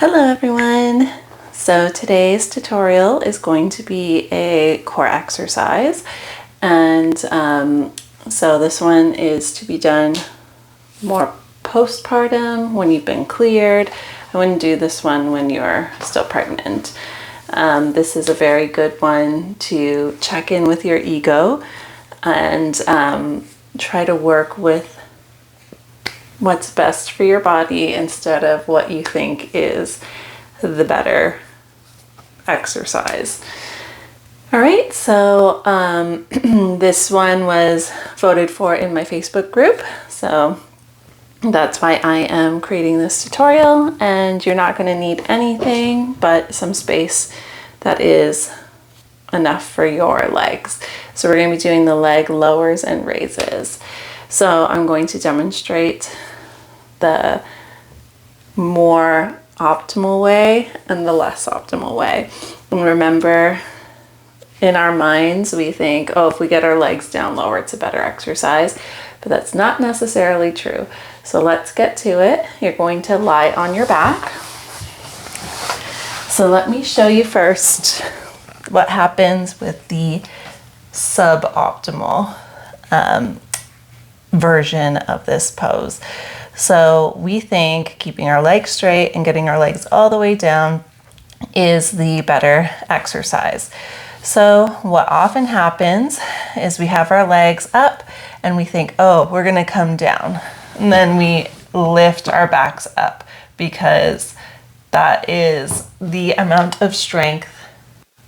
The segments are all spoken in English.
Hello everyone! So today's tutorial is going to be a core exercise, and so this one is to be done more postpartum, when you've been cleared. I wouldn't do this one when you're still pregnant. This is a very good one to check in with your ego and try to work with what's best for your body instead of what you think is the better exercise. All right, so this one was voted for in my Facebook group, so that's why I am creating this tutorial, and you're not going to need anything but some space that is enough for your legs. So we're going to be doing the leg lowers and raises. So I'm going to demonstrate the more optimal way and the less optimal way. And remember, in our minds, we think, oh, if we get our legs down lower, it's a better exercise, but that's not necessarily true. So let's get to it. You're going to lie on your back. So let me show you first what happens with the suboptimal version of this pose. So we think keeping our legs straight and getting our legs all the way down is the better exercise. So what often happens is we have our legs up and we think, oh, we're gonna come down. And then we lift our backs up because that is the amount of strength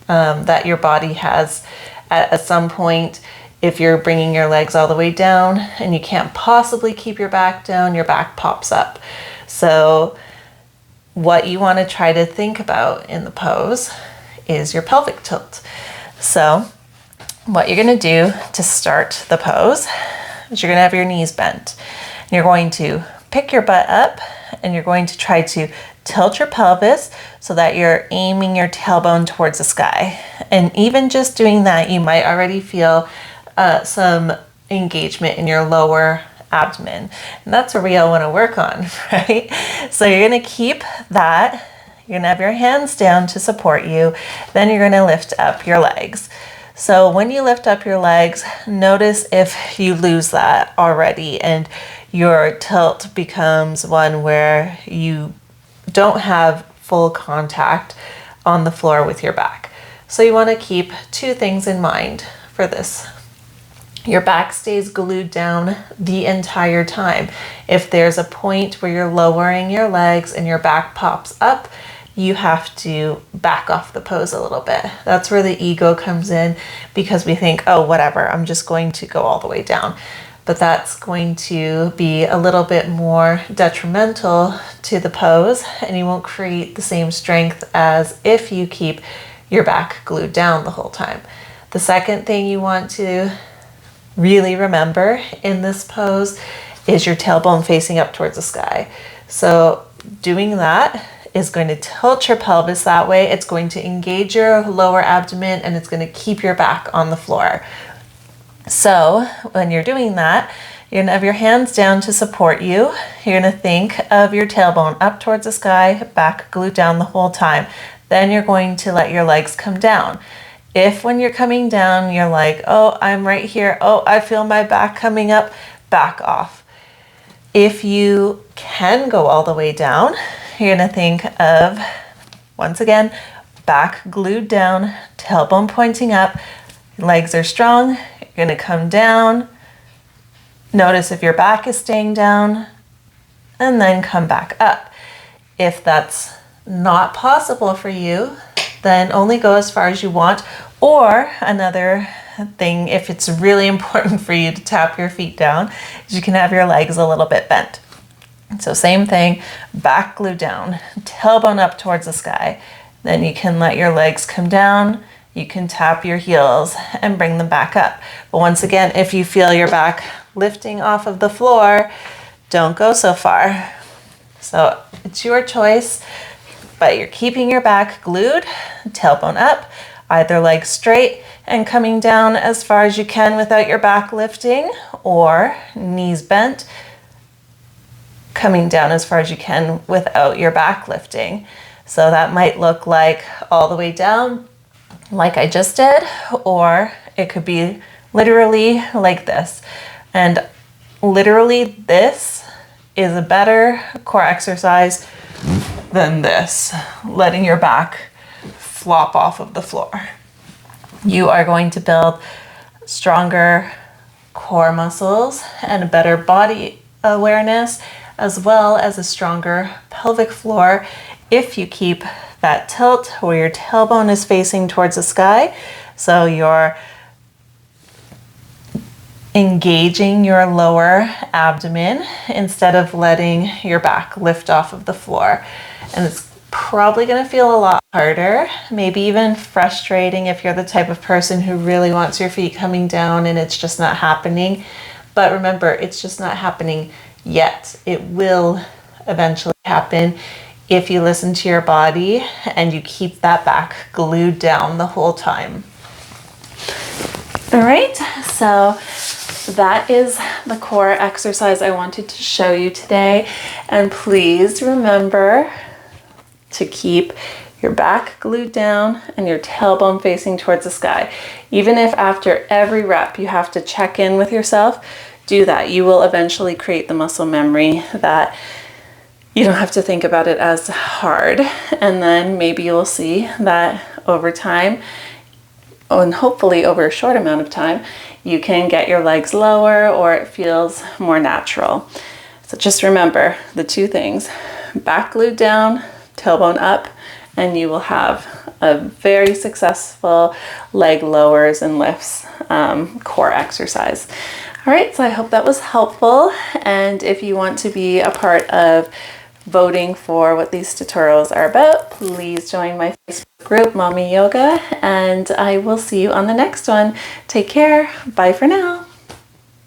that your body has at some point. If you're bringing your legs all the way down and you can't possibly keep your back down, your back pops up. So what you want to try to think about in the pose is your pelvic tilt. So what you're going to do to start the pose is you're going to have your knees bent. You're going to pick your butt up and you're going to try to tilt your pelvis so that you're aiming your tailbone towards the sky. And even just doing that, you might already feel some engagement in your lower abdomen. And that's where we all want to work on, right? So you're going to keep that. You're going to have your hands down to support you. Then you're going to lift up your legs. So when you lift up your legs, notice if you lose that already and your tilt becomes one where you don't have full contact on the floor with your back. So you want to keep two things in mind for this. Your back stays glued down the entire time. If there's a point where you're lowering your legs and your back pops up, you have to back off the pose a little bit. That's where the ego comes in, because we think, oh, whatever, I'm just going to go all the way down. But that's going to be a little bit more detrimental to the pose, and you won't create the same strength as if you keep your back glued down the whole time. The second thing you want to really remember in this pose is your tailbone facing up towards the sky. So doing that is going to tilt your pelvis that way. It's going to engage your lower abdomen and it's going to keep your back on the floor. So when you're doing that, you're going to have your hands down to support you. You're going to think of your tailbone up towards the sky, back glued down the whole time. Then you're going to let your legs come down. If when you're coming down, you're like, oh, I'm right here. Oh, I feel my back coming up, back off. If you can go all the way down, you're going to think of, once again, back glued down, tailbone pointing up, legs are strong. You're going to come down. Notice if your back is staying down, and then come back up. If that's not possible for you, then only go as far as you want. Or another thing, if it's really important for you to tap your feet down, is you can have your legs a little bit bent. So same thing, back glued down, tailbone up towards the sky. Then you can let your legs come down. You can tap your heels and bring them back up. But once again, if you feel your back lifting off of the floor, don't go so far. So it's your choice. But you're keeping your back glued, tailbone up, either leg straight and coming down as far as you can without your back lifting, or knees bent, coming down as far as you can without your back lifting. So that might look like all the way down, like I just did, or it could be literally like this. And literally this is a better core exercise than this, letting your back flop off of the floor. You are going to build stronger core muscles and a better body awareness, as well as a stronger pelvic floor if you keep that tilt where your tailbone is facing towards the sky. So you're engaging your lower abdomen instead of letting your back lift off of the floor. And it's probably going to feel a lot harder, maybe even frustrating if you're the type of person who really wants your feet coming down and it's just not happening. But remember, it's just not happening yet. It will eventually happen if you listen to your body and you keep that back glued down the whole time. All right, so that is the core exercise I wanted to show you today. And please remember to keep your back glued down and your tailbone facing towards the sky. Even if after every rep you have to check in with yourself, do that. You will eventually create the muscle memory that you don't have to think about it as hard. And then maybe you'll see that over time, and hopefully over a short amount of time, you can get your legs lower or it feels more natural. So just remember the two things: back glued down, tailbone up, and you will have a very successful leg lowers and lifts core exercise. All right, so I hope that was helpful. And if you want to be a part of voting for what these tutorials are about, please join my Facebook group, Mommy Yoga, and I will see you on the next one. Take care. Bye for now.